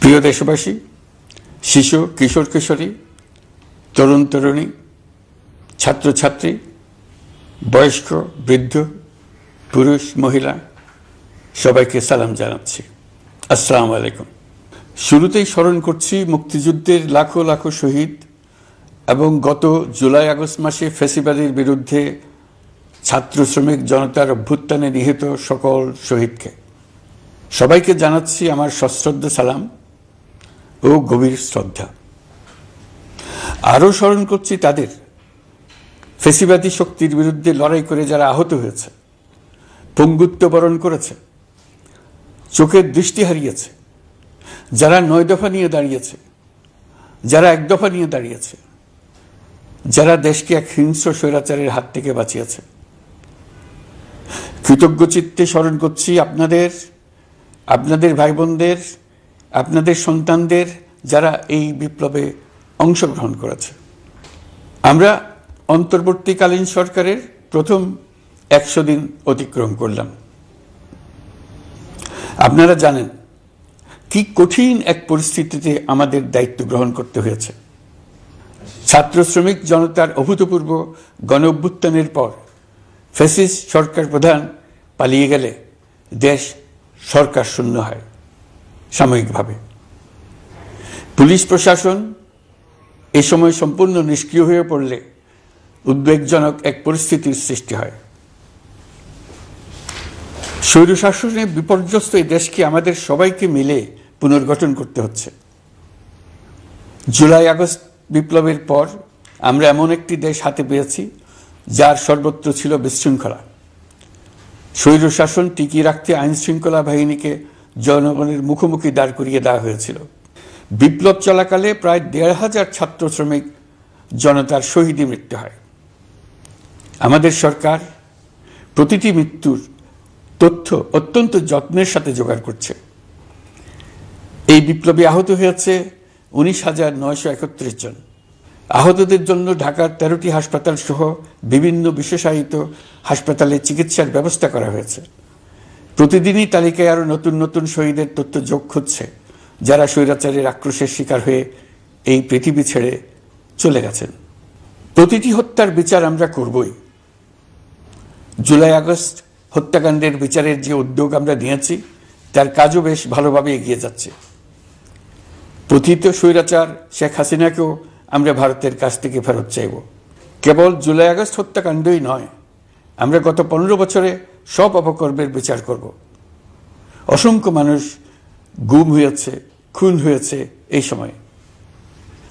প্রিয় দেশবাসী, শিশু কিশোর কিশোরী, তরুণ তরুণী, ছাত্রছাত্রী, বয়স্ক বৃদ্ধ, পুরুষ মহিলা সবাইকে সালাম জানাচ্ছি। আসসালামু আলাইকুম। শুরুতেই স্মরণ করছি মুক্তিযুদ্ধের লাখো লাখো শহীদ এবং গত জুলাই আগস্ট মাসে ফ্যাসিবাদের বিরুদ্ধে ছাত্র শ্রমিক জনতার অভ্যুত্থানে নিহত সকল শহীদকে। সবাইকে জানাচ্ছি আমার সশ্রদ্ধ সালাম ও গভীর শ্রদ্ধা। আরও স্মরণ করছি তাদের, ফ্যাসিবাদী শক্তির বিরুদ্ধে লড়াই করে যারা আহত হয়েছে, পঙ্গুত্ব বরণ করেছে, চোখের দৃষ্টি হারিয়েছে, যারা 9 দফা নিয়ে দাঁড়িয়েছে, যারা 1 দফা নিয়ে দাঁড়িয়েছে, যারা দেশকে এক হিংস্র স্বৈরাচারের হাত থেকে বাঁচিয়েছে। কৃতজ্ঞ চিত্তে স্মরণ করছি আপনাদের ভাই বোনদের, আপনাদের সন্তানদের, যারা এই বিপ্লবে অংশগ্রহণ করেছে। আমরা অন্তর্বর্তীকালীন সরকারের প্রথম 100 দিন অতিক্রম করলাম। আপনারা জানেন কি কঠিন এক পরিস্থিতিতে আমাদের দায়িত্ব গ্রহণ করতে হয়েছে। ছাত্র শ্রমিক জনতার অভূতপূর্ব গণ অভ্যুত্থানের পর ফ্যাসিস্ট সরকার প্রধান পালিয়ে গেলে দেশ সরকার শূন্য হয় সাময়িকভাবে। পুলিশ প্রশাসন এ সময় সম্পূর্ণ নিষ্ক্রিয় হয়ে পড়লে উদ্বেগজনক এক পরিস্থিতির সৃষ্টি হয়। স্বৈরশাসনে বিপর্যস্ত এই দেশকে আমাদের সবাইকে মিলে পুনর্গঠন করতে হচ্ছে। জুলাই আগস্ট বিপ্লবের পর আমরা এমন একটি দেশ হাতে পেয়েছি যার সর্বত্র ছিল বিশৃঙ্খলা। স্বৈরশাসন টিকিয়ে রাখতে আইন শৃঙ্খলা বাহিনীকে জনগণের মুখোমুখি দাঁড় করিয়ে দেওয়া হয়েছিল। বিপ্লব চলাকালে প্রায় 1,500 ছাত্র শ্রমিক জনতার শহীদী মৃত্যু হয়। আমাদের সরকার প্রতিটি মৃত্যুর তথ্য অত্যন্ত যত্নের সাথে জোগাড় করছে। এই বিপ্লবে আহত হয়েছে 19,931 জন। আহতদের জন্য ঢাকার 13টি হাসপাতাল সহ বিভিন্ন বিশেষায়িত হাসপাতালে চিকিৎসার ব্যবস্থা করা হয়েছে। প্রতিদিনই তালিকায় আরও নতুন নতুন শহীদের তথ্য যোগ হচ্ছে, যারা স্বৈরাচারের আক্রোশের শিকার হয়ে এই পৃথিবী ছেড়ে চলে গেছেন। প্রতিটি হত্যার বিচার আমরা করবই। জুলাই আগস্ট হত্যাকাণ্ডের বিচারের যে উদ্যোগ আমরা নিয়েছি তার কাজও বেশ ভালোভাবে এগিয়ে যাচ্ছে। পতিত স্বৈরাচার শেখ হাসিনাকেও আমরা ভারতের কাছ থেকে ফেরত চাইব। কেবল জুলাই আগস্ট হত্যাকাণ্ডই নয়, আমরা গত 15 বছরে সব অপকর্মের বিচার করব। অসংখ্য মানুষ গুম হয়েছে, খুন হয়েছে। এই সময়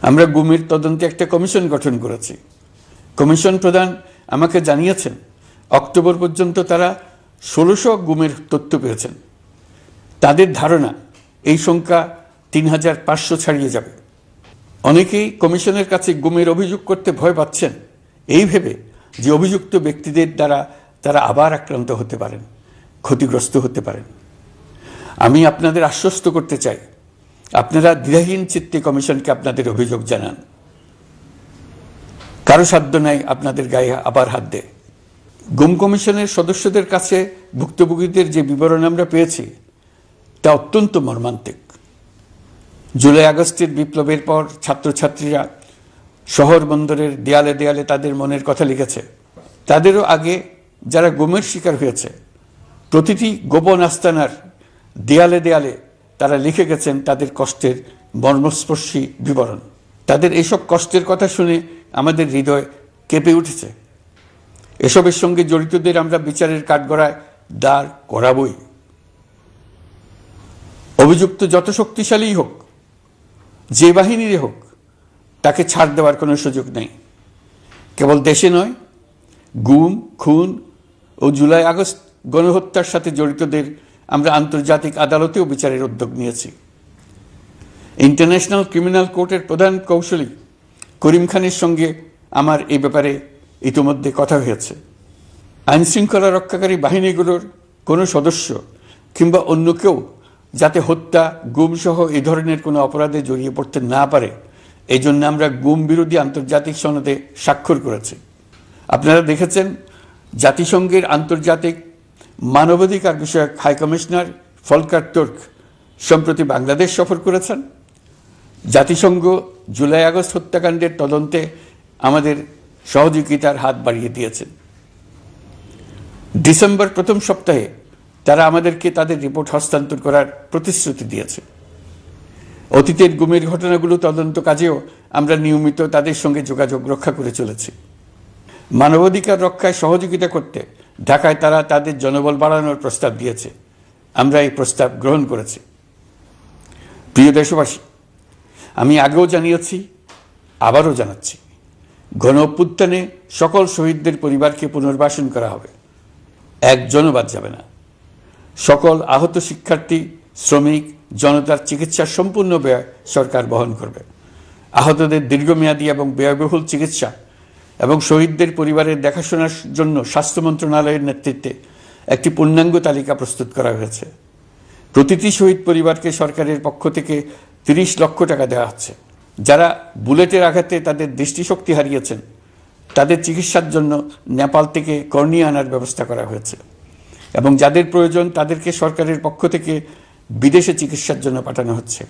আমরা গুমের তদন্তে একটা কমিশন গঠন করেছি। কমিশন প্রধান আমাকে জানিয়েছেন অক্টোবর পর্যন্ত তারা 1600 গুমের তথ্য পেয়েছেন। তাদের ধারণা এই সংখ্যা 3,500 ছাড়িয়ে যাবে। অনেকেই কমিশনের কাছে গুমের অভিযোগ করতে ভয় পাচ্ছেন, এই ভেবে যে অভিযুক্ত ব্যক্তিদের দ্বারা তারা আবার আক্রান্ত হতে পারেন, ক্ষতিগ্রস্ত হতে পারেন। আমি আপনাদের আশ্বস্ত করতে চাই, আপনারা দ্বিধাহীন চিত্তে কমিশনকে আপনাদের অভিযোগ জানান। কারো সাধ্য নাই আপনাদের গায়ে আবার হাত দেয়। গুম কমিশনের সদস্যদের কাছে ভুক্তভোগীদের যে বিবরণ আমরা পেয়েছি তা অত্যন্ত মর্মান্তিক। জুলাই আগস্টের বিপ্লবের পর ছাত্রছাত্রীরা শহর বন্দরের দেয়ালে দেয়ালে তাদের মনের কথা লিখেছে। তাদেরও আগে যারা গুমের শিকার হয়েছে প্রতিটি গোপন আস্তানার দেয়ালে দেয়ালে তারা লিখে গেছেন তাদের কষ্টের মর্মস্পর্শী বিবরণ। তাদের এইসব কষ্টের কথা শুনে আমাদের হৃদয় কেঁপে উঠেছে। এসবের সঙ্গে জড়িতদের আমরা বিচারের কাঠগড়ায় দাঁড় করাবই। অভিযুক্ত যত শক্তিশালী হোক, যে বাহিনীরই হোক, তাকে ছাড় দেওয়ার কোনো সুযোগ নেই। কেবল দেশে নয়, গুম, খুন ও জুলাই আগস্ট গণহত্যার সাথে জড়িতদের আমরা আন্তর্জাতিক আদালতেও বিচারের উদ্যোগ নিয়েছি। ইন্টারন্যাশনাল ক্রিমিনাল কোর্টের প্রধান কৌশলী করিম খানের সঙ্গে আমার এই ব্যাপারে ইতিমধ্যে কথা হয়েছে। আইন শৃঙ্খলা রক্ষাকারী বাহিনীগুলোর কোনো সদস্য কিংবা অন্য কেউ যাতে হত্যা, গুম সহ এই ধরনের কোনো অপরাধে জড়িয়ে পড়তে না পারে, এই জন্য আমরা গুম বিরোধী আন্তর্জাতিক সনদে স্বাক্ষর করেছি। আপনারা দেখেছেন জাতিসংঘের আন্তর্জাতিক মানবাধিকার বিষয়ক হাই কমিশনার ফলকার তুর্ক সম্প্রতি বাংলাদেশ সফর করেছেন। জাতিসংঘ জুলাই আগস্ট হত্যাকাণ্ডের তদন্তে আমাদের সহযোগিতার হাত বাড়িয়ে দিয়েছেন। ডিসেম্বর প্রথম সপ্তাহে তারা আমাদেরকে তাদের রিপোর্ট হস্তান্তর করার প্রতিশ্রুতি দিয়েছে। অতীতের গুমের ঘটনাগুলো তদন্ত কাজেও আমরা নিয়মিত তাদের সঙ্গে যোগাযোগ রক্ষা করে চলেছি। মানবাধিকার রক্ষায় সহযোগিতা করতে ঢাকায় তারা তাদের জনবল বাড়ানোর প্রস্তাব দিয়েছে। আমরা এই প্রস্তাব গ্রহণ করেছি। প্রিয় দেশবাসী, আমি আগেও জানিয়েছি, আবারও জানাচ্ছি, গণ অভ্যুত্থানে সকল শহীদদের পরিবারকে পুনর্বাসন করা হবে, একজনও বাদ যাবে না। সকল আহত শিক্ষার্থী, শ্রমিক, জনতার চিকিৎসার সম্পূর্ণ ব্যয় সরকার বহন করবে। আহতদের দীর্ঘমেয়াদী এবং ব্যয়বহুল চিকিৎসা এবং শহীদদের পরিবারের দেখাশোনার জন্য স্বাস্থ্য মন্ত্রণালয়ের নেতৃত্বে একটি পূর্ণাঙ্গ তালিকা প্রস্তুত করা হয়েছে। প্রতিটি শহীদ পরিবারকে সরকারের পক্ষ থেকে 30 লক্ষ টাকা দেওয়া হচ্ছে। যারা বুলেটের আঘাতে তাদের দৃষ্টিশক্তি হারিয়েছেন তাদের চিকিৎসার জন্য নেপাল থেকে কর্নিয়া আনার ব্যবস্থা করা হয়েছে এবং যাদের প্রয়োজন তাদেরকে সরকারের পক্ষ থেকে বিদেশে চিকিৎসার জন্য পাঠানো হচ্ছে।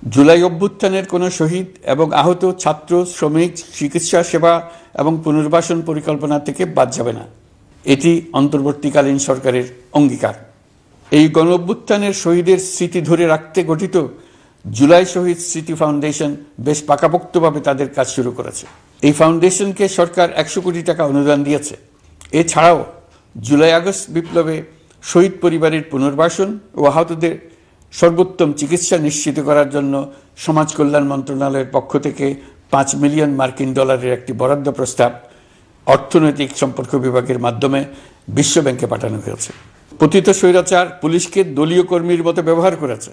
জুলাই অভ্যুত্থানের কোনো শহীদ এবং আহত ছাত্র, শ্রমিক চিকিৎসা সেবা এবং পুনর্বাসন পরিকল্পনা থেকে বাদ যাবে না। এটি অন্তর্বর্তীকালীন সরকারের অঙ্গীকার। এই গণ অভ্যুত্থানের শহীদের স্মৃতি ধরে রাখতে গঠিত জুলাই শহীদ স্মৃতি ফাউন্ডেশন বেশ পাকাপোক্তভাবে তাদের কাজ শুরু করেছে। এই ফাউন্ডেশনকে সরকার 100 কোটি টাকা অনুদান দিয়েছে। এছাড়াও জুলাই আগস্ট বিপ্লবে শহীদ পরিবারের পুনর্বাসন ও আহতদের সর্বোত্তম চিকিৎসা নিশ্চিত করার জন্য সমাজ কল্যাণ মন্ত্রণালয়ের পক্ষ থেকে $5 মিলিয়ন একটি বরাদ্দ প্রস্তাব অর্থনৈতিক সম্পর্ক বিভাগের মাধ্যমে বিশ্ব ব্যাংকে পাঠানো হয়েছে। পতিত স্বৈরাচার পুলিশকে দলীয় কর্মীর মতো ব্যবহার করেছে।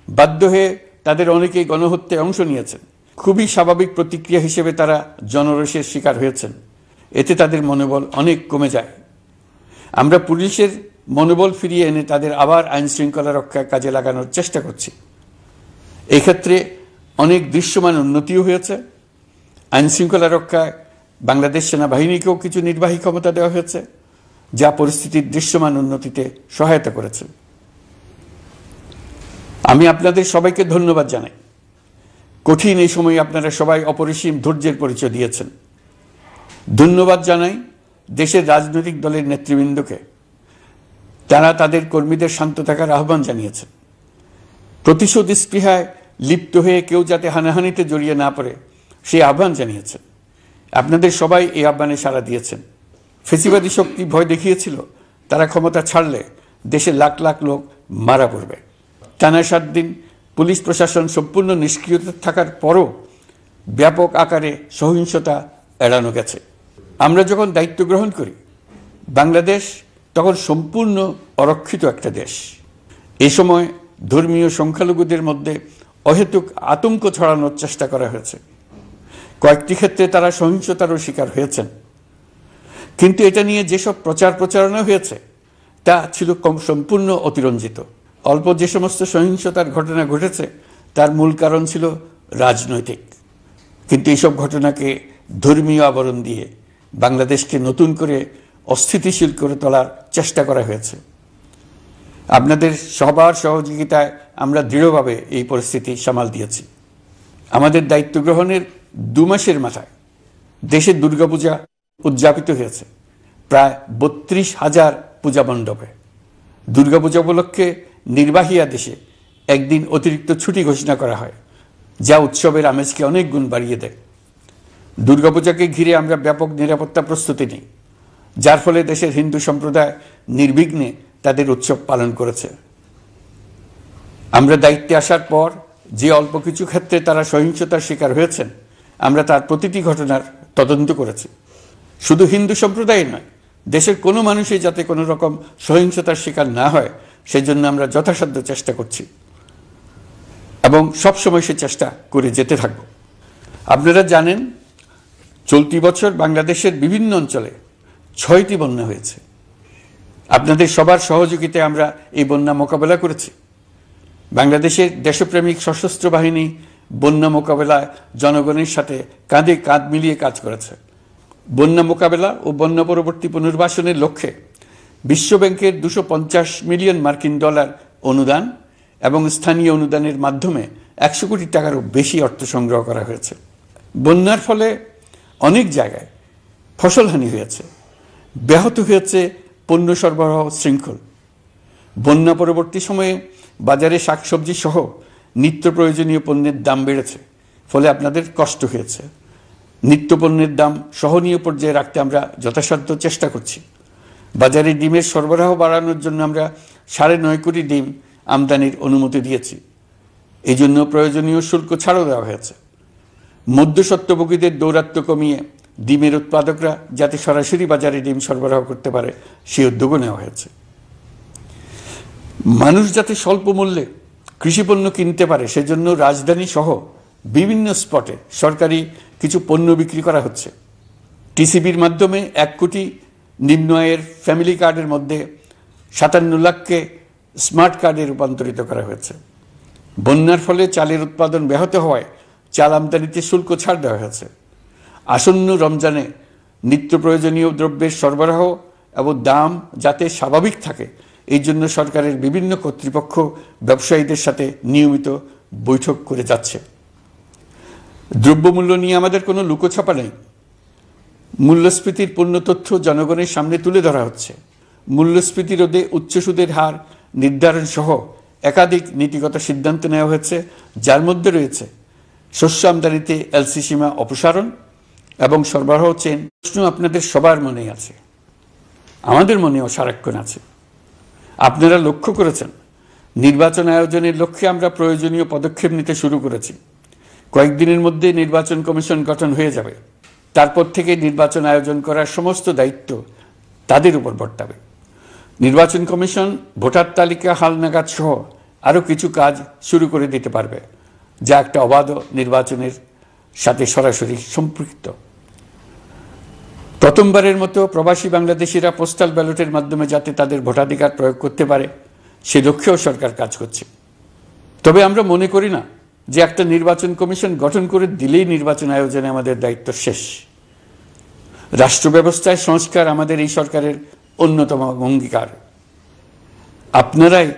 বাধ্য হয়ে তাদের অনেকেই গণহত্যায় অংশ নিয়েছেন। খুবই স্বাভাবিক প্রতিক্রিয়া হিসেবে তারা জনরোষের শিকার হয়েছেন। এতে তাদের মনোবল অনেক কমে যায়। আমরা পুলিশের মনোবল ফিরিয়ে এনে তাদের আবার আইন শৃঙ্খলা রক্ষায় কাজে লাগানোর চেষ্টা করছি। এক্ষেত্রে অনেক দৃশ্যমান উন্নতিও হয়েছে। আইন শৃঙ্খলা রক্ষায় বাংলাদেশ সেনাবাহিনীকেও কিছু নির্বাহী ক্ষমতা দেওয়া হয়েছে, যা পরিস্থিতির দৃশ্যমান উন্নতিতে সহায়তা করেছে। আমি আপনাদের সবাইকে ধন্যবাদ জানাই। কঠিন এই সময়ে আপনারা সবাই অপরিসীম ধৈর্যের পরিচয় দিয়েছেন। ধন্যবাদ জানাই দেশের রাজনৈতিক দলের নেতৃবৃন্দকে। তারা তাদের কর্মীদের শান্ত থাকার আহ্বান জানিয়েছেন। প্রতিশোধ স্পৃহায় লিপ্ত হয়ে কেউ যাতে হানাহানিতে জড়িয়ে না পড়ে সেই আহ্বান জানিয়েছেন। আপনাদের সবাই এই আহ্বানে সাড়া দিয়েছেন। ফেসিবাদী শক্তি ভয় দেখিয়েছিল তারা ক্ষমতা ছাড়লে দেশে লাখ লাখ লোক মারা পড়বে। টানা 7 দিন পুলিশ প্রশাসন সম্পূর্ণ নিষ্ক্রিয় থাকার পরও ব্যাপক আকারে সহিংসতা এড়ানো গেছে। আমরা যখন দায়িত্ব গ্রহণ করি বাংলাদেশ তখন সম্পূর্ণ অরক্ষিত একটা দেশ। এ সময় ধর্মীয় সংখ্যালঘুদের মধ্যে অহেতুক আতঙ্ক ছড়ানোর চেষ্টা করা হয়েছে। কয়েকটি ক্ষেত্রে তারা সহিংসতারও শিকার হয়েছেন। কিন্তু এটা নিয়ে যেসব প্রচারণা হয়েছে তা ছিল সম্পূর্ণ অতিরঞ্জিত। অল্প যে সমস্ত সহিংসতার ঘটনা ঘটেছে তার মূল কারণ ছিল রাজনৈতিক। কিন্তু এইসব ঘটনাকে ধর্মীয় আবরণ দিয়ে বাংলাদেশকে নতুন করে অস্থিতিশীল করে তোলার চেষ্টা করা হয়েছে। আপনাদের সবার সহযোগিতায় আমরা দৃঢ়ভাবে এই পরিস্থিতি সামাল দিয়েছি। আমাদের দায়িত্ব গ্রহণের 2 মাসের মাথায় দেশের দুর্গাপূজা উদযাপিত হয়েছে প্রায় 32,000 পূজা মণ্ডপে। দুর্গাপূজা উপলক্ষে নির্বাহী আদেশে একদিন অতিরিক্ত ছুটি ঘোষণা করা হয়, যা উৎসবের আমেজকে অনেক গুণ বাড়িয়ে দেয়। দুর্গাপূজাকে ঘিরে আমরা ব্যাপক নিরাপত্তা প্রস্তুতি নিই, যার ফলে দেশের হিন্দু সম্প্রদায় নির্বিঘ্নে তাদের উৎসব পালন করেছে। আমরা দায়িত্বে আসার পর যে অল্প কিছু ক্ষেত্রে তারা সহিংসতার শিকার হয়েছেন আমরা তার প্রতিটি ঘটনার তদন্ত করেছি। শুধু হিন্দু সম্প্রদায় নয়, দেশের কোনো মানুষই যাতে কোনো রকম সহিংসতার শিকার না হয় সেজন্য আমরা যথাসাধ্য চেষ্টা করছি এবং সবসময় সে চেষ্টা করে যেতে থাকব। আপনারা জানেন চলতি বছর বাংলাদেশের বিভিন্ন অঞ্চলে 6টি বন্যা হয়েছে। আপনাদের সবার সহযোগিতায় আমরা এই বন্যা মোকাবেলা করেছি। বাংলাদেশের দেশপ্রেমিক সশস্ত্র বাহিনী বন্যা মোকাবেলায় জনগণের সাথে কাঁধে কাঁধ মিলিয়ে কাজ করেছে। বন্যা মোকাবেলা ও বন্যা পরবর্তী পুনর্বাসনের লক্ষ্যে বিশ্বব্যাংকের $250 মিলিয়ন অনুদান এবং স্থানীয় অনুদানের মাধ্যমে 100 কোটি টাকারও বেশি অর্থ সংগ্রহ করা হয়েছে। বন্যার ফলে অনেক জায়গায় ফসলহানি হয়েছে, ব্যাহত হয়েছে পণ্য সরবরাহ শৃঙ্খল। বন্যা পরবর্তী সময়ে বাজারে শাকসবজি সহ নিত্য প্রয়োজনীয় পণ্যের দাম বেড়েছে, ফলে আপনাদের কষ্ট হয়েছে। নিত্য পণ্যের দাম সহনীয় পর্যায়ে রাখতে আমরা যথাসাধ্য চেষ্টা করছি। বাজারে ডিমের সরবরাহ বাড়ানোর জন্য আমরা 9.5 কোটি ডিম আমদানির অনুমতি দিয়েছি। এই জন্য প্রয়োজনীয় শুল্ক ছাড়ও দেওয়া হয়েছে। মধ্যস্বত্বভোগীদের দৌরাত্ম্য কমিয়ে ডিমের উৎপাদকরা যাতে সরাসরি বাজারে ডিম সরবরাহ করতে পারে সেই উদ্যোগও নেওয়া হয়েছে। মানুষ যাতে স্বল্প মূল্যে কৃষিপণ্য কিনতে পারে সেজন্য রাজধানী সহ বিভিন্ন স্পটে সরকারি কিছু পণ্য বিক্রি করা হচ্ছে। টিসিবির মাধ্যমে 1 কোটি নিম্ন আয়ের ফ্যামিলি কার্ডের মধ্যে 57 লাখকে স্মার্ট কার্ডে রূপান্তরিত করা হয়েছে। বন্যার ফলে চালের উৎপাদন ব্যাহত হওয়ায় চাল আমদানিতে শুল্ক ছাড় দেওয়া হয়েছে। আসন্ন রমজানে নিত্য প্রয়োজনীয় দ্রব্যের সরবরাহ এবং দাম যাতে স্বাভাবিক থাকে এই জন্য সরকারের বিভিন্ন কর্তৃপক্ষ ব্যবসায়ীদের সাথে নিয়মিত বৈঠক করে যাচ্ছে। দ্রব্যমূল্য নিয়ে আমাদের কোনো লুকোছাপা নেই। মূল্যস্ফীতির পূর্ণ তথ্য জনগণের সামনে তুলে ধরা হচ্ছে। মূল্যস্ফীতি রোধে উচ্চ সুদের হার নির্ধারণ সহ একাধিক নীতিগত সিদ্ধান্ত নেওয়া হয়েছে, যার মধ্যে রয়েছে শস্য আমদানিতে এলসি সীমা অপসারণ এবং সরবরাহ চেইন। প্রশ্ন আপনাদের সবার মনেই আছে, আমাদের মনেও সারাক্ষণ আছে। আপনারা লক্ষ্য করেছেন নির্বাচন আয়োজনের লক্ষ্যে আমরা প্রয়োজনীয় পদক্ষেপ নিতে শুরু করেছি। কয়েকদিনের মধ্যে নির্বাচন কমিশন গঠন হয়ে যাবে। তারপর থেকে নির্বাচন আয়োজন করার সমস্ত দায়িত্ব তাদের উপর বর্তাবে। নির্বাচন কমিশন ভোটার তালিকা হালনাগাদ সহ আরও কিছু কাজ শুরু করে দিতে পারবে, যা একটা অবাধ নির্বাচনের সাথে সরাসরি সম্পৃক্ত। প্রথমবারের মতো প্রবাসী বাংলাদেশিরা পোস্টাল ব্যালটের মাধ্যমে যাতে তাদের ভোটাধিকার প্রয়োগ করতে পারে সে লক্ষ্যেও সরকার কাজ করছে। তবে আমরা মনে করি না যে একটা নির্বাচন কমিশন গঠন করে দিলেই নির্বাচন আয়োজনে আমাদের দায়িত্ব শেষ। রাষ্ট্র ব্যবস্থায় সংস্কার আমাদের এই সরকারের অন্যতম অঙ্গীকার। আপনারাই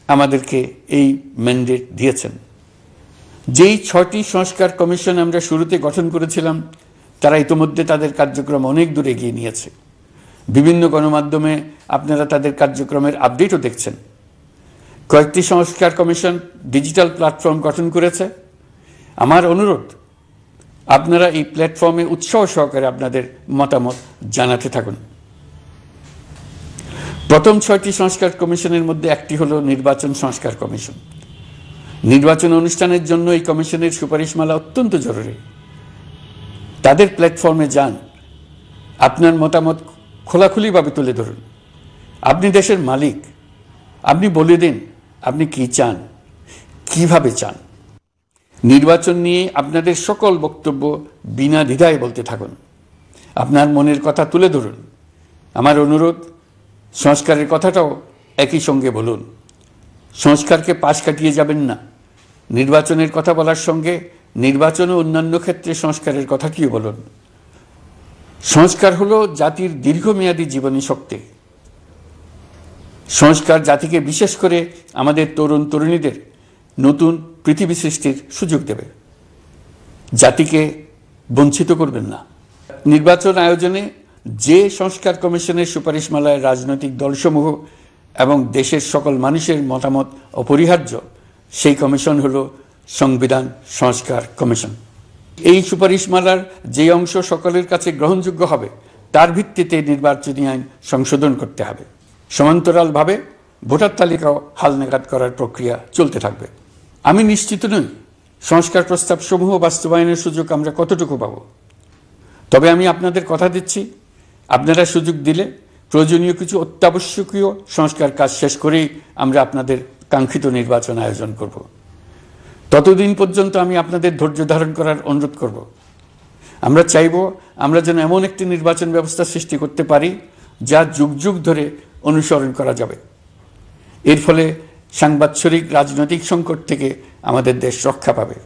আমাদেরকে এই ম্যান্ডেট দিয়েছেন। যেই 6টি সংস্কার কমিশন আমরা শুরুতে গঠন করেছিলাম তারা ইতোমধ্যে তাদের কার্যক্রম অনেক দূর এগিয়ে নিয়েছে। বিভিন্ন গণমাধ্যমে আপনারা তাদের কার্যক্রমের আপডেটও দেখছেন। কয়েকটি সংস্কার কমিশন ডিজিটাল প্ল্যাটফর্ম গঠন করেছে। আমার অনুরোধ, আপনারা এই প্ল্যাটফর্মে উৎসাহ সহকারে আপনাদের মতামত জানাতে থাকুন। প্রথম 6টি সংস্কার কমিশনের মধ্যে একটি হলো নির্বাচন সংস্কার কমিশন। নির্বাচন অনুষ্ঠানের জন্য এই কমিশনের সুপারিশমালা অত্যন্ত জরুরি। তাদের প্ল্যাটফর্মে যান, আপনার মতামত খোলাখুলিভাবে তুলে ধরুন। আপনি দেশের মালিক, আপনি বলে দিন আপনি কি চান, কিভাবে চান। নির্বাচন নিয়ে আপনাদের সকল বক্তব্য বিনা দ্বিধায় বলতে থাকুন। আপনার মনের কথা তুলে ধরুন। আমার অনুরোধ, সংস্কারের কথাটাও একই সঙ্গে বলুন। সংস্কারকে পাশ কাটিয়ে যাবেন না। নির্বাচনের কথা বলার সঙ্গে নির্বাচন ও অন্যান্য ক্ষেত্রে সংস্কারের কথাটিও বলুন। সংস্কার হলো জাতির দীর্ঘমেয়াদী জীবনী শক্তি। সংস্কার জাতিকে, বিশেষ করে আমাদের তরুণ তরুণীদের নতুন পৃথিবী সৃষ্টির সুযোগ দেবে। জাতিকে বঞ্চিত করবেন না। নির্বাচন আয়োজনে যে সংস্কার কমিশনের সুপারিশমালায় রাজনৈতিক দলসমূহ এবং দেশের সকল মানুষের মতামত অপরিহার্য, সেই কমিশন হলো সংবিধান সংস্কার কমিশন। এই সুপারিশমালার যে অংশ সকলের কাছে গ্রহণযোগ্য হবে তার ভিত্তিতে নির্বাচনী আইন সংশোধন করতে হবে। সমান্তরালভাবে ভোটার তালিকাও হালনাগাদ করার প্রক্রিয়া চলতে থাকবে। আমি নিশ্চিত নই সংস্কার প্রস্তাবসমূহ বাস্তবায়নের সুযোগ আমরা কতটুকু পাব। তবে আমি আপনাদের কথা দিচ্ছি, আপনারা সুযোগ দিলে প্রয়োজনীয় কিছু অত্যাবশ্যকীয় সংস্কার কাজ শেষ করেই আমরা আপনাদের কাঙ্ক্ষিত নির্বাচন আয়োজন করব। ততদিন পর্যন্ত আমি আপনাদের ধৈর্য ধারণ করার অনুরোধ করব। আমরা চাইব আমরা যেন এমন একটি নির্বাচন ব্যবস্থা সৃষ্টি করতে পারি যা যুগ যুগ ধরে অনুসরণ করা যাবে। এর ফলে সাংবৎসরিক রাজনৈতিক সংকট থেকে আমাদের দেশ রক্ষা পাবে।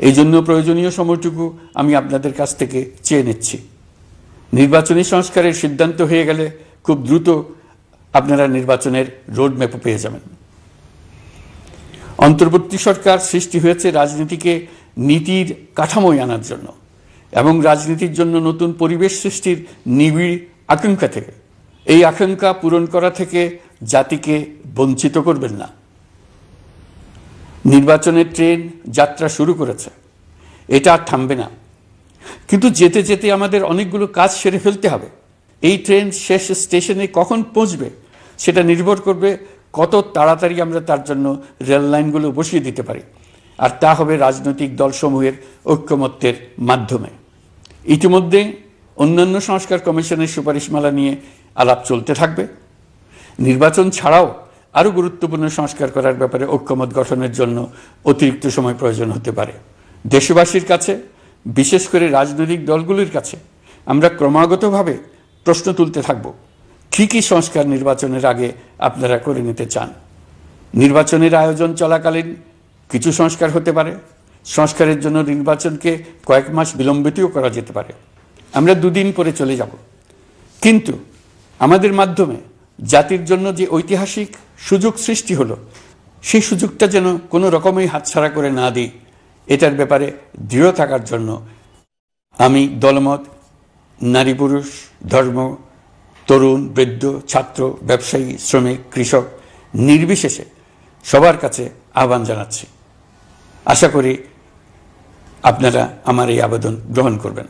এই জন্য প্রয়োজনীয় সময়টুকু আমি আপনাদের কাছ থেকে চেয়ে নিচ্ছি। নির্বাচনী সংস্কারের সিদ্ধান্ত হয়ে গেলে খুব দ্রুত আপনারা নির্বাচনের রোডম্যাপও পেয়ে যাবেন। অন্তর্বর্তী সরকার সৃষ্টি হয়েছে রাজনীতিকে নীতির কাঠামোয় আনার জন্য এবং রাজনীতির জন্য নতুন পরিবেশ সৃষ্টির নিবিড় আকাঙ্ক্ষা থেকে। এই আকাঙ্ক্ষা পূরণ করা থেকে জাতিকে বঞ্চিত করবেন না। নির্বাচনের ট্রেন যাত্রা শুরু করেছে, এটা আর থামবে না, কিন্তু যেতে যেতে আমাদের অনেকগুলো কাজ সেরে ফেলতে হবে। এই ট্রেন শেষ স্টেশনে কখন পৌঁছবে সেটা নির্ভর করবে কত তাড়াতাড়ি আমরা তার জন্য রেল লাইনগুলো বসিয়ে দিতে পারি, আর তা হবে রাজনৈতিক দলসমূহের ঐক্যমত্যের মাধ্যমে। ইতিমধ্যে অন্যান্য সংস্কার কমিশনের সুপারিশমালা নিয়ে আলাপ চলতে থাকবে। নির্বাচন ছাড়াও আরও গুরুত্বপূর্ণ সংস্কার করার ব্যাপারে ঐক্যমত গঠনের জন্য অতিরিক্ত সময় প্রয়োজন হতে পারে। দেশবাসীর কাছে, বিশেষ করে রাজনৈতিক দলগুলির কাছে আমরা ক্রমাগতভাবে প্রশ্ন তুলতে থাকব, কী কী সংস্কার নির্বাচনের আগে আপনারা করে নিতে চান। নির্বাচনের আয়োজন চলাকালীন কিছু সংস্কার হতে পারে, সংস্কারের জন্য নির্বাচনকে কয়েক মাস বিলম্বিতও করা যেতে পারে। আমরা দুদিন পরে চলে যাব, কিন্তু আমাদের মাধ্যমে জাতির জন্য যে ঐতিহাসিক সুযোগ সৃষ্টি হলো, সেই সুযোগটা যেন কোনো রকমই হাতছাড়া করে না দিই, এটার ব্যাপারে দৃঢ় থাকার জন্য আমি দলমত, নারী পুরুষ, ধর্ম, তরুণ, বৃদ্ধ, ছাত্র, ব্যবসায়ী, শ্রমিক, কৃষক নির্বিশেষে সবার কাছে আহ্বান জানাচ্ছি। আশা করি আপনারা আমার এই আবেদন গ্রহণ করবেন।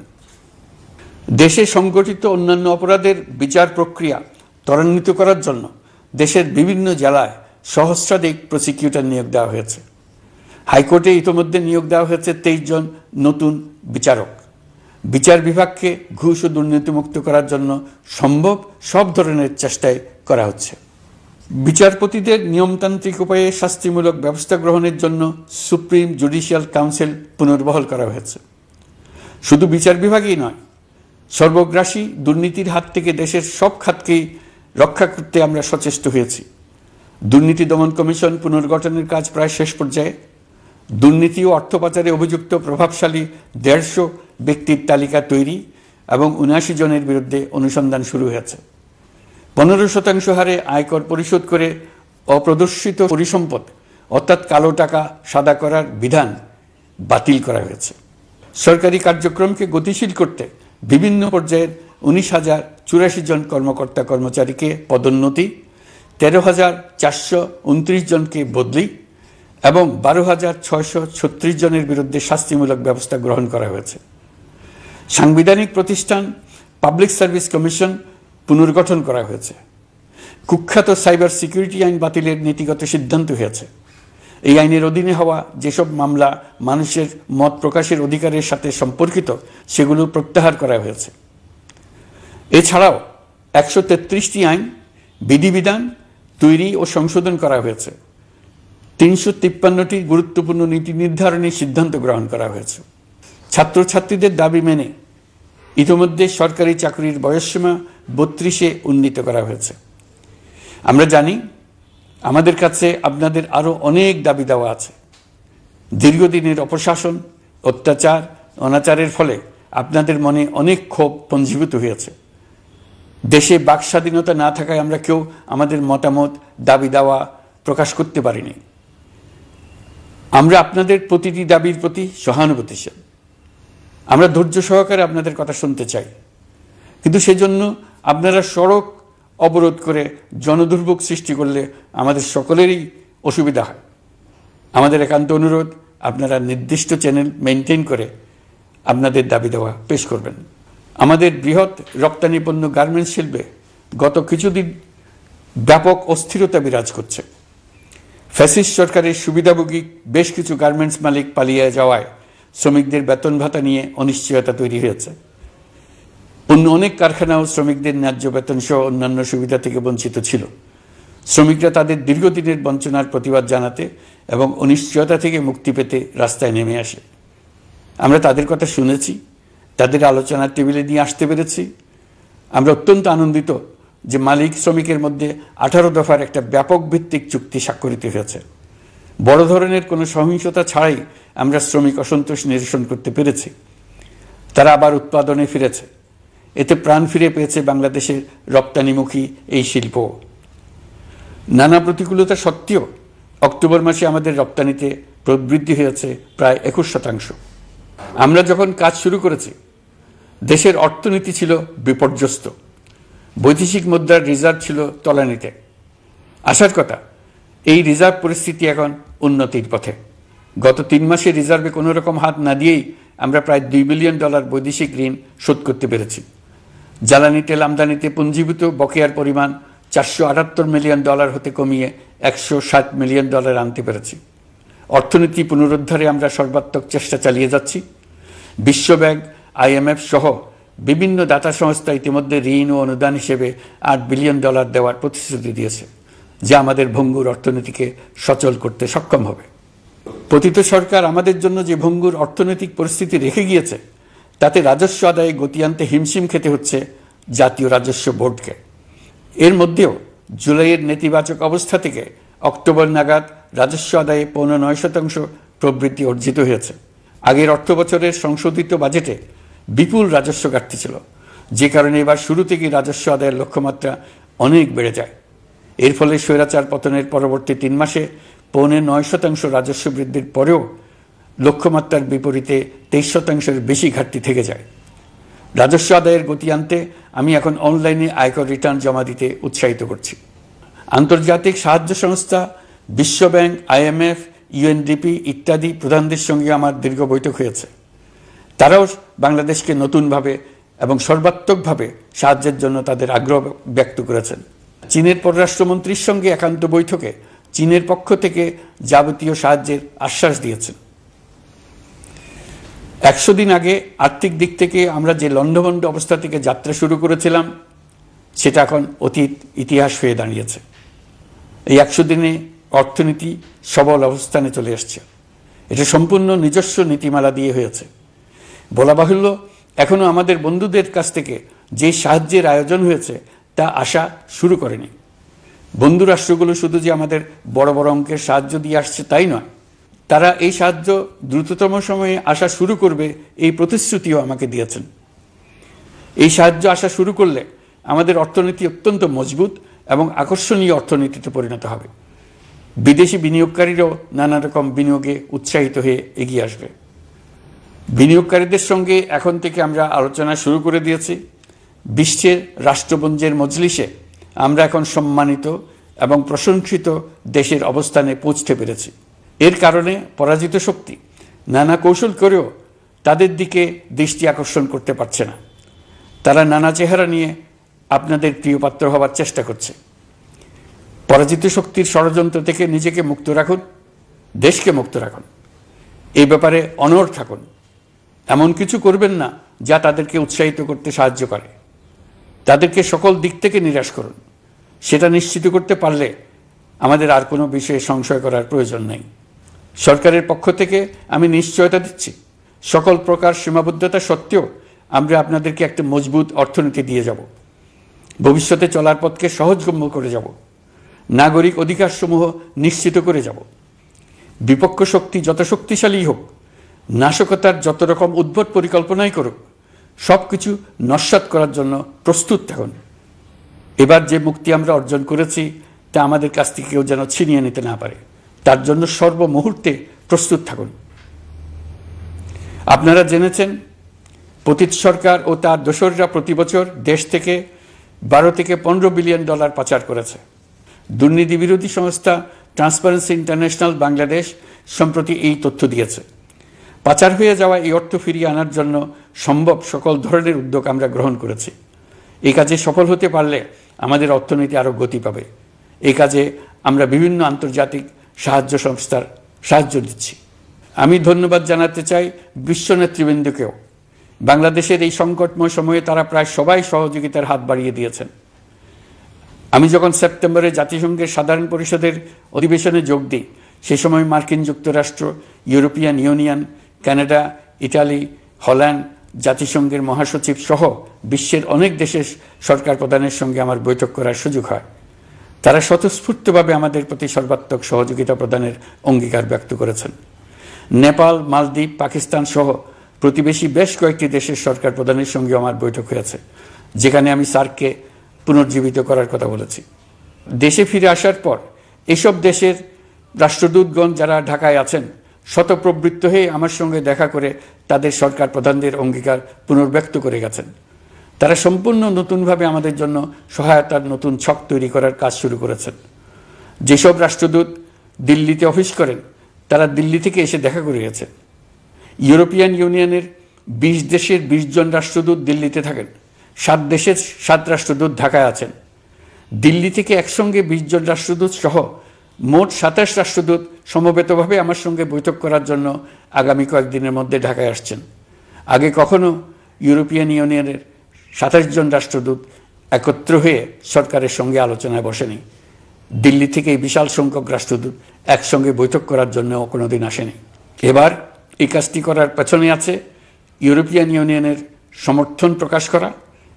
দেশে সংগঠিত অন্যান্য অপরাধের বিচার প্রক্রিয়া ত্বরান্বিত করার জন্য দেশের বিভিন্ন জেলায় সহস্রাধিক প্রসিকিউটর নিয়োগ দেওয়া হয়েছে। হাইকোর্টে ইতিমধ্যে নিয়োগ দেওয়া হয়েছে 23 জন নতুন বিচারক। বিচার বিভাগকে ঘুষ ও দুর্নীতিমুক্ত করার জন্য সম্ভব সব ধরনের চেষ্টাই করা হচ্ছে। বিচারপতিদের নিয়মতান্ত্রিক উপায়ে শাস্তিমূলক ব্যবস্থা গ্রহণের জন্য সুপ্রিম জুডিশিয়াল কাউন্সিল পুনর্বহাল করা হয়েছে। শুধু বিচার বিভাগই নয়, সর্বগ্রাসী দুর্নীতির হাত থেকে দেশের সব খাতকেই রক্ষা করতে আমরা সচেষ্ট হয়েছি। দুর্নীতি দমন কমিশন পুনর্গঠনের কাজ প্রায় শেষ পর্যায়ে। দুর্নীতি ও অর্থ পাচারে অভিযুক্ত প্রভাবশালী 150 ব্যক্তির তালিকা তৈরি এবং 79 জনের বিরুদ্ধে অনুসন্ধান শুরু হয়েছে। 15% হারে আয়কর পরিশোধ করে অপ্রদর্শিত পরিসম্পদ অর্থাৎ কালো টাকা সাদা করার বিধান বাতিল করা হয়েছে। সরকারি কার্যক্রমকে গতিশীল করতে বিভিন্ন পর্যায়ের 19,084 জন কর্মকর্তা কর্মচারীকে পদোন্নতি, 13,429 জনকে বদলি এবং 12,636 জনের বিরুদ্ধে শাস্তিমূলক ব্যবস্থা গ্রহণ করা হয়েছে। সাংবিধানিক প্রতিষ্ঠান পাবলিক সার্ভিস কমিশন পুনর্গঠন করা হয়েছে। কুখ্যাত সাইবার সিকিউরিটি আইন বাতিলের নীতিগত সিদ্ধান্ত হয়েছে। এই আইনের অধীনে হওয়া যেসব মামলা মানুষের মত প্রকাশের অধিকারের সাথে সম্পর্কিত, সেগুলো প্রত্যাহার করা হয়েছে। এছাড়াও 133টি আইন বিধিবিধান তৈরি ও সংশোধন করা হয়েছে। 353টি গুরুত্বপূর্ণ নীতি নির্ধারণী সিদ্ধান্ত গ্রহণ করা হয়েছে। ছাত্রছাত্রীদের দাবি মেনে ইতিমধ্যে সরকারি চাকরির বয়সসীমা 32-এ উন্নীত করা হয়েছে। আমরা জানি আমাদের কাছে আপনাদের আরও অনেক দাবি দেওয়া আছে। দীর্ঘদিনের অপশাসন, অত্যাচার, অনাচারের ফলে আপনাদের মনে অনেক ক্ষোভ পঞ্জীভূত হয়েছে। দেশে বাক স্বাধীনতা না থাকায় আমরা কেউ আমাদের মতামত, দাবি দেওয়া প্রকাশ করতে পারিনি। আমরা আপনাদের প্রতিটি দাবির প্রতি সহানুভূতিশীল। আমরা ধৈর্য সহকারে আপনাদের কথা শুনতে চাই, কিন্তু সেজন্য আপনারা সড়ক অবরোধ করে জনদুর্ভোগ সৃষ্টি করলে আমাদের সকলেরই অসুবিধা হয়। আমাদের একান্ত অনুরোধ, আপনারা নির্দিষ্ট চ্যানেল মেনটেন করে আপনাদের দাবি দেওয়া পেশ করবেন। আমাদের বৃহৎ রপ্তানি পণ্য গার্মেন্টস শিল্পে গত কিছুদিন ব্যাপক অস্থিরতা বিরাজ করছে। ফ্যাসিস্ট সরকারের সুবিধাভোগী বেশ কিছু গার্মেন্টস মালিক পালিয়ে যাওয়ায় শ্রমিকদের বেতন ভাতা নিয়ে অনিশ্চয়তা তৈরি হয়েছে। অন্য অনেক কারখানাও শ্রমিকদের ন্যায্য বেতন সহ অন্যান্য সুবিধা থেকে বঞ্চিত ছিল। শ্রমিকরা তাদের দীর্ঘদিনের বঞ্চনার প্রতিবাদ জানাতে এবং অনিশ্চয়তা থেকে মুক্তি পেতে রাস্তায় নেমে আসে। আমরা তাদের কথা শুনেছি, তাদের আলোচনার টেবিলে নিয়ে আসতে পেরেছি। আমরা অত্যন্ত আনন্দিত যে মালিক শ্রমিকের মধ্যে 18 দফার একটা ব্যাপক ভিত্তিক চুক্তি স্বাক্ষরিত হয়েছে। বড় ধরনের কোনো সহিংসতা ছাড়াই আমরা শ্রমিক অসন্তোষ নিরসন করতে পেরেছি। তারা আবার উৎপাদনে ফিরেছে। এতে প্রাণ ফিরে পেয়েছে বাংলাদেশের রপ্তানিমুখী এই শিল্প। নানা প্রতিকূলতা সত্ত্বেও অক্টোবর মাসে আমাদের রপ্তানিতে প্রবৃদ্ধি হয়েছে প্রায় 21%। আমরা যখন কাজ শুরু করেছি দেশের অর্থনীতি ছিল বিপর্যস্ত, বৈদেশিক মুদ্রার রিজার্ভ ছিল তলানিতে। আসার কথা, এই রিজার্ভ পরিস্থিতি এখন উন্নতির পথে। গত 3 মাসে রিজার্ভে কোনো রকম হাত না দিয়েই আমরা প্রায় $2 বিলিয়ন বৈদেশিক ঋণ শোধ করতে পেরেছি। জ্বালানি তেল আমদানিতে পুঞ্জীভূত বকেয়ার পরিমাণ $478 মিলিয়ন হতে কমিয়ে $160 মিলিয়ন আনতে পেরেছি। অর্থনীতি পুনরুদ্ধারে আমরা সর্বাত্মক চেষ্টা চালিয়ে যাচ্ছি। বিশ্বব্যাংক, IMF সহ বিভিন্ন দাতা সংস্থা ইতিমধ্যে ঋণ ও অনুদান হিসেবে $8 বিলিয়ন দেওয়ার প্রতিশ্রুতি দিয়েছে, যা আমাদের ভঙ্গুর অর্থনীতিকে সচল করতে সক্ষম হবে। পতিত সরকার আমাদের জন্য যে ভঙ্গুর অর্থনৈতিক পরিস্থিতি রেখে গিয়েছে, তাতে রাজস্ব আদায়ে গতি আনতে হিমশিম খেতে হচ্ছে জাতীয় রাজস্ব বোর্ডকে। এর মধ্যেও জুলাইয়ের নেতিবাচক অবস্থা থেকে অক্টোবর নাগাদ রাজস্ব আদায়ে 9.9% প্রবৃদ্ধি অর্জিত হয়েছে। আগের অর্থ বছরের সংশোধিত বাজেটে বিপুল রাজস্ব ঘাটতি ছিল, যে কারণে এবার শুরু থেকেই রাজস্ব আদায়ের লক্ষ্যমাত্রা অনেক বেড়ে যায়। এর ফলে স্বৈরাচার পতনের পরবর্তী 3 মাসে 9.9% রাজস্ব বৃদ্ধির পরেও লক্ষ্যমাত্রার বিপরীতে 23%-এর বেশি ঘাটতি থেকে যায়। রাজস্ব আদায়ের গতি আনতে আমি এখন অনলাইনে আয়কর রিটার্ন জমা দিতে উৎসাহিত করছি। আন্তর্জাতিক সাহায্য সংস্থা, বিশ্বব্যাংক, IMF, UNDP ইত্যাদি প্রধানদের সঙ্গে আমার দীর্ঘ বৈঠক হয়েছে। তারাও বাংলাদেশকে নতুনভাবে এবং সর্বাত্মকভাবে সাহায্যের জন্য তাদের আগ্রহ ব্যক্ত করেছেন। চীনের পররাষ্ট্রমন্ত্রীর সঙ্গে একান্ত বৈঠকে চীনের পক্ষ থেকে যাবতীয় সাহায্যের আশ্বাস দিয়েছেন। 100 দিন আগে আর্থিক দিক থেকে আমরা যে লণ্ডভণ্ড অবস্থা থেকে যাত্রা শুরু করেছিলাম, সেটা এখন অতীত ইতিহাস হয়ে দাঁড়িয়েছে। এই 100 দিনে অর্থনীতি সবল অবস্থানে চলে এসছে। এটা সম্পূর্ণ নিজস্ব নীতিমালা দিয়ে হয়েছে। বলা বাহুল্য, এখনো আমাদের বন্ধুদের কাছ থেকে যে সাহায্যের আয়োজন হয়েছে তা আসা শুরু করেনি। বন্ধু রাষ্ট্রগুলো শুধু যে আমাদের বড় বড় অঙ্কের সাহায্য দিয়ে আসছে তাই নয়, তারা এই সাহায্য দ্রুততম সময়ে আসা শুরু করবে এই প্রতিশ্রুতিও আমাকে দিয়েছেন। এই সাহায্য আসা শুরু করলে আমাদের অর্থনীতি অত্যন্ত মজবুত এবং আকর্ষণীয় অর্থনীতিতে পরিণত হবে। বিদেশি বিনিয়োগকারীরাও নানা রকম বিনিয়োগে উৎসাহিত হয়ে এগিয়ে আসবে। বিনিয়োগকারীদের সঙ্গে এখন থেকে আমরা আলোচনা শুরু করে দিয়েছি। বিশ্বের রাষ্ট্রপুঞ্জের মজলিসে আমরা এখন সম্মানিত এবং প্রশংসিত দেশের অবস্থানে পৌঁছতে পেরেছি। এর কারণে পরাজিত শক্তি নানা কৌশল করেও তাদের দিকে দৃষ্টি আকর্ষণ করতে পারছে না। তারা নানা চেহারা নিয়ে আপনাদের প্রিয়পাত্র হবার চেষ্টা করছে। পরাজিত শক্তির ষড়যন্ত্র থেকে নিজেকে মুক্ত রাখুন, দেশকে মুক্ত রাখুন। এই ব্যাপারে অনড় থাকুন। এমন কিছু করবেন না যা তাদেরকে উৎসাহিত করতে সাহায্য করে। তাদেরকে সকল দিক থেকে নিরাশ করুন। সেটা নিশ্চিত করতে পারলে আমাদের আর কোনো বিষয়ে সংশয় করার প্রয়োজন নেই। সরকারের পক্ষ থেকে আমি নিশ্চয়তা দিচ্ছি, সকল প্রকার সীমাবদ্ধতা সত্ত্বেও আমরা আপনাদেরকে একটা মজবুত অর্থনীতি দিয়ে যাব। ভবিষ্যতে চলার পথকে সহজগম্য করে যাব। নাগরিক অধিকারসমূহ নিশ্চিত করে যাব। বিপক্ষ শক্তি যত শক্তিশালী হোক, নাশকতার যত রকম উদ্ভট পরিকল্পনাই করুক, সব কিছু নস্যাৎ করার জন্য প্রস্তুত থাকুন। এবার যে মুক্তি আমরা অর্জন করেছি তা আমাদের কাছ থেকে কেউ যেন ছিনিয়ে নিতে না পারে, তার জন্য সর্বমুহূর্তে প্রস্তুত থাকুন। আপনারা জেনেছেন, পতিত সরকার ও তার দোসররা প্রতি বছর দেশ থেকে $12 থেকে $15 বিলিয়ন পাচার করেছে। দুর্নীতি বিরোধী সংস্থা ট্রান্সপারেন্সি ইন্টারন্যাশনাল বাংলাদেশ সম্প্রতি এই তথ্য দিয়েছে। পাচার হয়ে যাওয়া এই অর্থ ফিরিয়ে আনার জন্য সম্ভব সকল ধরনের উদ্যোগ আমরা গ্রহণ করেছি। এই কাজে সফল হতে পারলে আমাদের অর্থনীতি আরও গতি পাবে। এই কাজে আমরা বিভিন্ন আন্তর্জাতিক সাহায্য সংস্থার সাহায্য দিচ্ছি। আমি ধন্যবাদ জানাতে চাই বিশ্ব নেতৃবৃন্দকেও। বাংলাদেশের এই সংকটময় সময়ে তারা প্রায় সবাই সহযোগিতার হাত বাড়িয়ে দিয়েছেন। আমি যখন সেপ্টেম্বরে জাতিসংঘের সাধারণ পরিষদের অধিবেশনে যোগ দিই, সে সময় মার্কিন যুক্তরাষ্ট্র, European Union, Canada, Italy, Holland, জাতিসংঘের মহাসচিব সহ বিশ্বের অনেক দেশের সরকার প্রধানের সঙ্গে আমার বৈঠক করার সুযোগ হয়। তারা স্বতঃস্ফূর্তভাবে আমাদের প্রতি সর্বাত্মক সহযোগিতা প্রদানের অঙ্গীকার ব্যক্ত করেছেন। নেপাল, মালদ্বীপ, পাকিস্তান সহ প্রতিবেশী বেশ কয়েকটি দেশের সরকার প্রধানের সঙ্গে আমার বৈঠক হয়েছে, যেখানে আমি সার্ককে পুনর্জীবিত করার কথা বলেছি। দেশে ফিরে আসার পর এসব দেশের রাষ্ট্রদূতগণ যারা ঢাকায় আছেন শতপ্রবৃত্ত হয়ে আমার সঙ্গে দেখা করে তাদের সরকার প্রধানদের অঙ্গীকার পুনর্ব্যক্ত করে গেছেন। তারা সম্পূর্ণ নতুনভাবে আমাদের জন্য সহায়তার নতুন ছক তৈরি করার কাজ শুরু করেছেন। যেসব রাষ্ট্রদূত দিল্লিতে অফিস করেন তারা দিল্লি থেকে এসে দেখা করে গেছেন। ইউরোপিয়ান ইউনিয়নের 20 দেশের 20 জন রাষ্ট্রদূত দিল্লিতে থাকেন, 7 দেশের 7 রাষ্ট্রদূত ঢাকায় আছেন। দিল্লি থেকে একসঙ্গে 20 জন রাষ্ট্রদূত সহ মোট 27 রাষ্ট্রদূত সমবেতভাবে আমার সঙ্গে বৈঠক করার জন্য আগামী কয়েকদিনের মধ্যে ঢাকায় আসছেন। আগে কখনো ইউরোপিয়ান ইউনিয়নের 27 জন রাষ্ট্রদূত একত্র হয়ে সরকারের সঙ্গে আলোচনায় বসেনি। দিল্লি থেকে এই বিশাল সংখ্যক রাষ্ট্রদূত একসঙ্গে বৈঠক করার জন্য কোনোদিন আসেনি। এবার এই কাজটি করার পেছনে আছে ইউরোপিয়ান ইউনিয়নের সমর্থন প্রকাশ করা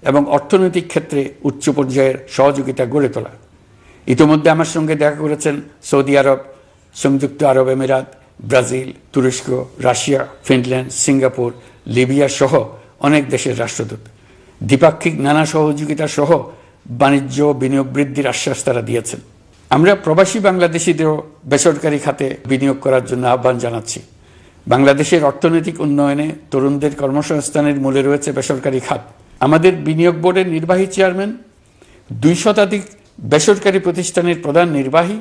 এবং অর্থনৈতিক ক্ষেত্রে উচ্চ পর্যায়ের সহযোগিতা গড়ে তোলা। ইতিমধ্যে আমার সঙ্গে দেখা করেছেন সৌদি আরব, সংযুক্ত আরব আমিরাত, ব্রাজিল, তুরস্ক, রাশিয়া, ফিনল্যান্ড, সিঙ্গাপুর, লিবিয়া সহ অনেক দেশের রাষ্ট্রদূত। দ্বিপাক্ষিক নানা সহযোগিতা সহ বাণিজ্য বিনিয়োগ বৃদ্ধির আশ্বাস তারা দিয়েছেন। আমরা প্রবাসী বাংলাদেশিদেরও বেসরকারি খাতে বিনিয়োগ করার জন্য আহ্বান জানাচ্ছি। বাংলাদেশের অর্থনৈতিক উন্নয়নে তরুণদের কর্মসংস্থানের মূলে রয়েছে বেসরকারি খাত। আমাদের বিনিয়োগ বোর্ডের নির্বাহী চেয়ারম্যান 2 শতাধিক বেসরকারি প্রতিষ্ঠানের প্রধান নির্বাহী,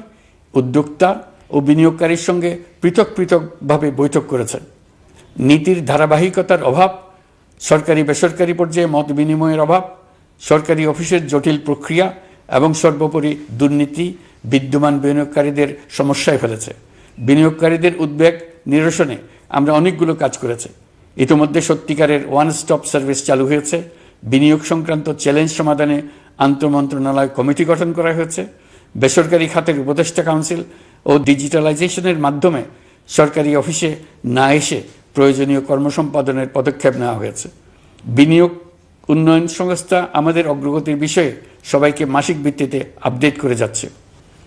উদ্যোক্তা ও বিনিয়োগকারীর সঙ্গে পৃথক পৃথকভাবে বৈঠক করেছেন। নীতির ধারাবাহিকতার অভাব, সরকারি বেসরকারি পর্যায়ে মত বিনিময়ের অভাব, সরকারি অফিসের জটিল প্রক্রিয়া এবং সর্বোপরি দুর্নীতি বিদ্যমান বিনিয়োগকারীদের সমস্যায় ফেলেছে। বিনিয়োগকারীদের উদ্বেগ নিরসনে আমরা অনেকগুলো কাজ করেছি। ইতিমধ্যে সত্যিকারের ওয়ান স্টপ সার্ভিস চালু হয়েছে। বিনিয়োগ সংক্রান্ত চ্যালেঞ্জ সমাধানে আন্তঃমন্ত্রণালয় কমিটি গঠন করা হয়েছে। বেসরকারি খাতের উপদেষ্টা কাউন্সিল ও ডিজিটালাইজেশনের মাধ্যমে সরকারি অফিসে না এসে প্রয়োজনীয় কর্মসম্পাদনের পদক্ষেপ নেওয়া হয়েছে। বিনিয়োগ উন্নয়ন সংস্থা আমাদের অগ্রগতির বিষয়ে সবাইকে মাসিক ভিত্তিতে আপডেট করে যাচ্ছে।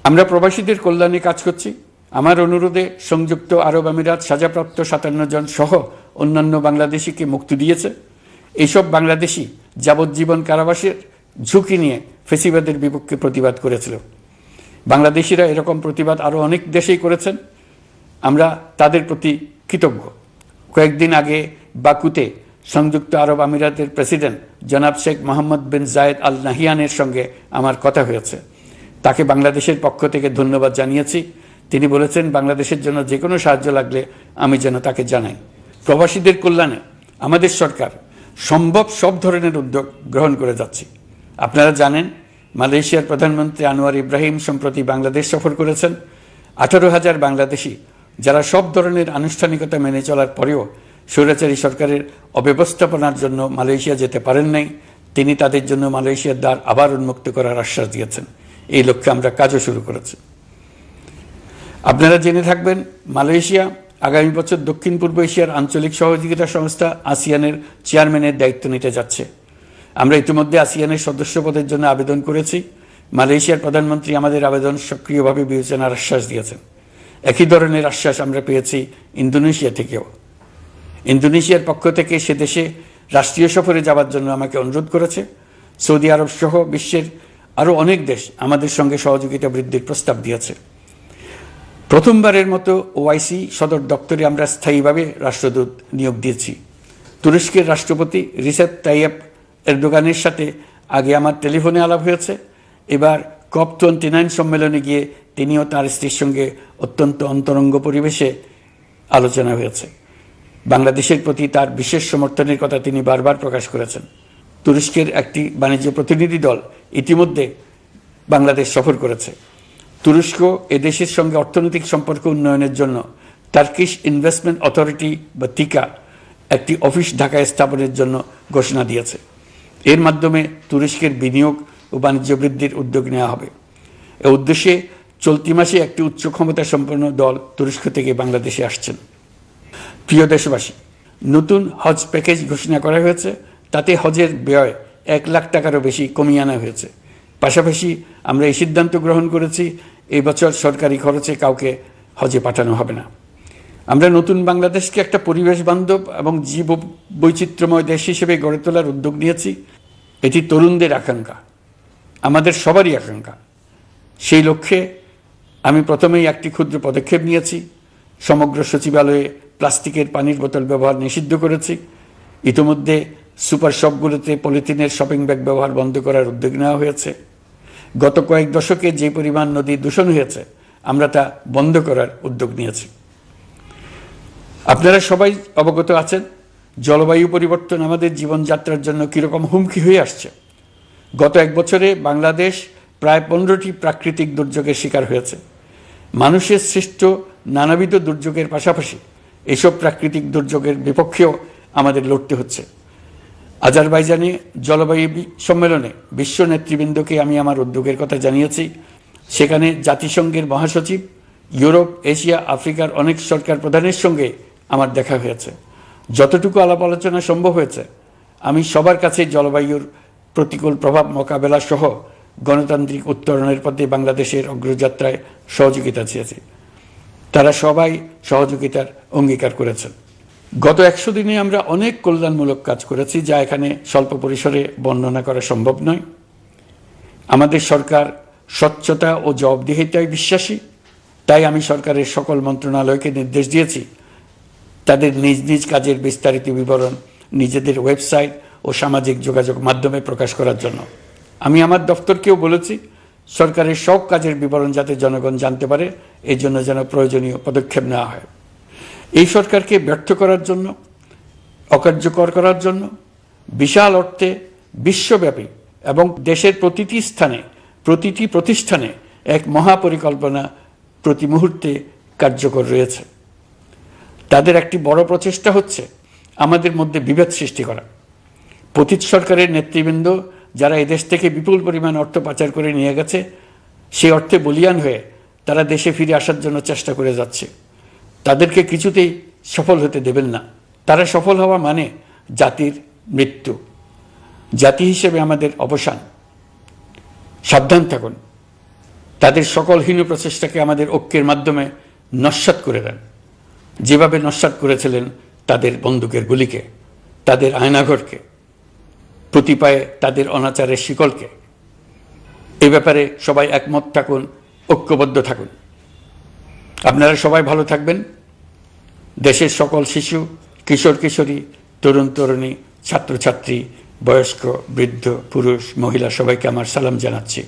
আমরা প্রবাসীদের কল্যাণে কাজ করছি। আমার অনুরোধে সংযুক্ত আরব আমিরাত সাজাপ্রাপ্ত 57 জন সহ অন্যান্য বাংলাদেশিকে মুক্তি দিয়েছে। এইসব বাংলাদেশি যাবজ্জীবন কারাবাসের ঝুঁকি নিয়ে ফেসিবাদের বিপক্ষে প্রতিবাদ করেছিল। বাংলাদেশিরা এরকম প্রতিবাদ আরও অনেক দেশেই করেছেন। আমরা তাদের প্রতি কৃতজ্ঞ। কয়েকদিন আগে বাকুতে সংযুক্ত আরব আমিরাতের প্রেসিডেন্ট জনাব শেখ মোহাম্মদ বিন জায়েদ আল নাহিয়ানের সঙ্গে আমার কথা হয়েছে। তাকে বাংলাদেশের পক্ষ থেকে ধন্যবাদ জানিয়েছি। তিনি বলেছেন বাংলাদেশের জন্য যে কোনো সাহায্য লাগলে আমি যেন তাকে জানাই। প্রবাসীদের কল্যাণে আমাদের সরকার সম্ভব সব ধরনের উদ্যোগ গ্রহণ করে যাচ্ছে। আপনারা জানেন মালয়েশিয়ার প্রধানমন্ত্রী আনোয়ার ইব্রাহিম সম্প্রতি বাংলাদেশ সফর করেছেন। 18,000 বাংলাদেশি যারা সব ধরনের আনুষ্ঠানিকতা মেনে চলার পরেও স্বৈরাচারী সরকারের অব্যবস্থাপনার জন্য মালয়েশিয়া যেতে পারেন নাই, তিনি তাদের জন্য মালয়েশিয়ার দ্বার আবার উন্মুক্ত করার আশ্বাস দিয়েছেন। এই লক্ষ্যে আমরা কাজও শুরু করেছি। আপনারা জেনে থাকবেন মালয়েশিয়া আগামী বছর দক্ষিণ পূর্ব এশিয়ার আঞ্চলিক সহযোগিতা সংস্থা আসিয়ানের চেয়ারম্যানের দায়িত্ব নিতে যাচ্ছে। আমরা ইতিমধ্যে আসিয়ানের সদস্য পদের জন্য আবেদন করেছি। মালয়েশিয়ার প্রধানমন্ত্রী আমাদের আবেদন সক্রিয়ভাবে বিবেচনার আশ্বাস দিয়েছেন। একই ধরনের আশ্বাস আমরা পেয়েছি ইন্দোনেশিয়া থেকেও। ইন্দোনেশিয়ার পক্ষ থেকে সে দেশে রাষ্ট্রীয় সফরে যাওয়ার জন্য আমাকে অনুরোধ করেছে। সৌদি আরব সহ বিশ্বের আরও অনেক দেশ আমাদের সঙ্গে সহযোগিতা বৃদ্ধির প্রস্তাব দিয়েছে। প্রথমবারের মতো ওআইসি সদর দপ্তরে আমরা স্থায়ীভাবে রাষ্ট্রদূত নিয়োগ দিয়েছি। তুরস্কের রাষ্ট্রপতি রিসেপ তাইয়েপ এরদোগানের সাথে আগে আমার টেলিফোনে আলাপ হয়েছে। এবার COP29 সম্মেলনে গিয়ে তিনিও তার স্ত্রীর সঙ্গে অত্যন্ত অন্তরঙ্গ পরিবেশে আলোচনা হয়েছে। বাংলাদেশের প্রতি তার বিশেষ সমর্থনের কথা তিনি বারবার প্রকাশ করেছেন। তুরস্কের একটি বাণিজ্য প্রতিনিধি দল ইতিমধ্যে বাংলাদেশ সফর করেছে। তুরস্ক এদেশের সঙ্গে অর্থনৈতিক সম্পর্ক উন্নয়নের জন্য টার্কিশ ইনভেস্টমেন্ট অথরিটি বা তিকা একটি অফিস ঢাকায় স্থাপনের জন্য ঘোষণা দিয়েছে। এর মাধ্যমে তুরস্কের বিনিয়োগ ও বাণিজ্য বৃদ্ধির উদ্যোগ নেওয়া হবে। এ উদ্দেশ্যে চলতি মাসে একটি উচ্চ ক্ষমতা সম্পন্ন দল তুরস্ক থেকে বাংলাদেশে আসছেন। প্রিয় দেশবাসী, নতুন হজ প্যাকেজ ঘোষণা করা হয়েছে। তাতে হজের ব্যয় 1 লাখ টাকারও বেশি কমিয়ে আনা হয়েছে। পাশাপাশি আমরা এই সিদ্ধান্ত গ্রহণ করেছি এই বছর সরকারি খরচে কাউকে হজে পাঠানো হবে না। আমরা নতুন বাংলাদেশকে একটা পরিবেশ বান্ধব এবং জীব বৈচিত্র্যময় দেশ হিসেবে গড়ে তোলার উদ্যোগ নিয়েছি। এটি তরুণদের আকাঙ্ক্ষা, আমাদের সবারই আকাঙ্ক্ষা। সেই লক্ষ্যে আমি প্রথমেই একটি ক্ষুদ্র পদক্ষেপ নিয়েছি। সমগ্র সচিবালয়ে প্লাস্টিকের পানির বোতল ব্যবহার নিষিদ্ধ করেছি। ইতিমধ্যে সুপার শপগুলোতে পলিথিনের শপিং ব্যাগ ব্যবহার বন্ধ করার উদ্যোগ নেওয়া হয়েছে। গত কয়েক দশকে যে পরিমাণ নদী দূষণ হয়েছে, আমরা তা বন্ধ করার উদ্যোগ নিয়েছি। আপনারা সবাই অবগত আছেন, জলবায়ু পরিবর্তন আমাদের জীবনযাত্রার জন্য কীরকম হুমকি হয়ে আসছে। গত এক বছরে বাংলাদেশ প্রায় 15টি প্রাকৃতিক দুর্যোগের শিকার হয়েছে। মানুষের সৃষ্ট নানাবিধ দুর্যোগের পাশাপাশি এসব প্রাকৃতিক দুর্যোগের বিপক্ষেও আমাদের লড়তে হচ্ছে। আজারবাইজানে জলবায়ু সম্মেলনে বিশ্ব নেতৃবৃন্দকে আমি আমার উদ্যোগের কথা জানিয়েছি। সেখানে জাতিসংঘের মহাসচিব, ইউরোপ, এশিয়া, আফ্রিকার অনেক সরকার প্রধানের সঙ্গে আমার দেখা হয়েছে। যতটুকু আলাপ আলোচনা সম্ভব হয়েছে, আমি সবার কাছে জলবায়ুর প্রতিকূল প্রভাব মোকাবেলা সহ গণতান্ত্রিক উত্তরণের পথে বাংলাদেশের অগ্রযাত্রায় সহযোগিতা চেয়েছি। তারা সবাই সহযোগিতার অঙ্গীকার করেছেন। গত 100 দিনে আমরা অনেক কল্যাণমূলক কাজ করেছি, যা এখানে স্বল্প পরিসরে বর্ণনা করা সম্ভব নয়। আমাদের সরকার স্বচ্ছতা ও জবাবদিহিতায় বিশ্বাসী। তাই আমি সরকারের সকল মন্ত্রণালয়কে নির্দেশ দিয়েছি তাদের নিজ নিজ কাজের বিস্তারিত বিবরণ নিজেদের ওয়েবসাইট ও সামাজিক যোগাযোগ মাধ্যমে প্রকাশ করার জন্য। আমি আমার দপ্তরকেও বলেছি সরকারের সব কাজের বিবরণ যাতে জনগণ জানতে পারে, এই জন্য যেন প্রয়োজনীয় পদক্ষেপ নেওয়া হয়। এই সরকারকে ব্যর্থ করার জন্য, অকার্যকর করার জন্য বিশাল অর্থে বিশ্বব্যাপী এবং দেশের প্রতিটি স্থানে, প্রতিটি প্রতিষ্ঠানে এক মহাপরিকল্পনা প্রতি মুহূর্তে কার্যকর রয়েছে। তাদের একটি বড় প্রচেষ্টা হচ্ছে আমাদের মধ্যে বিভেদ সৃষ্টি করা। পতিত সরকারের নেতৃবৃন্দ যারা এদেশ থেকে বিপুল পরিমাণ অর্থ পাচার করে নিয়ে গেছে, সেই অর্থে বলিয়ান হয়ে তারা দেশে ফিরে আসার জন্য চেষ্টা করে যাচ্ছে। তাদেরকে কিছুতেই সফল হতে দেবেন না। তারা সফল হওয়া মানে জাতির মৃত্যু, জাতি হিসেবে আমাদের অবসান। সাবধান থাকুন। তাদের সকল হীন প্রচেষ্টাকে আমাদের ঐক্যের মাধ্যমে নস্যাৎ করে দেন, যেভাবে নস্যাৎ করেছিলেন তাদের বন্দুকের গুলিকে, তাদের আয়নাঘরকে, প্রতি পায়ে তাদের অনাচারের শিকলকে। এ ব্যাপারে সবাই একমত থাকুন, ঐক্যবদ্ধ থাকুন। আপনারা সবাই ভালো থাকবেন। দেশের সকল শিশু, কিশোর কিশোরী, তরুণ তরুণী, ছাত্রছাত্রী, বয়স্ক, বৃদ্ধ, পুরুষ, মহিলা সবাইকে আমার সালাম জানাচ্ছি।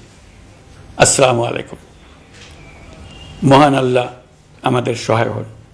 আসসালামু আলাইকুম। মহান আল্লাহ আমাদের সহায় হন।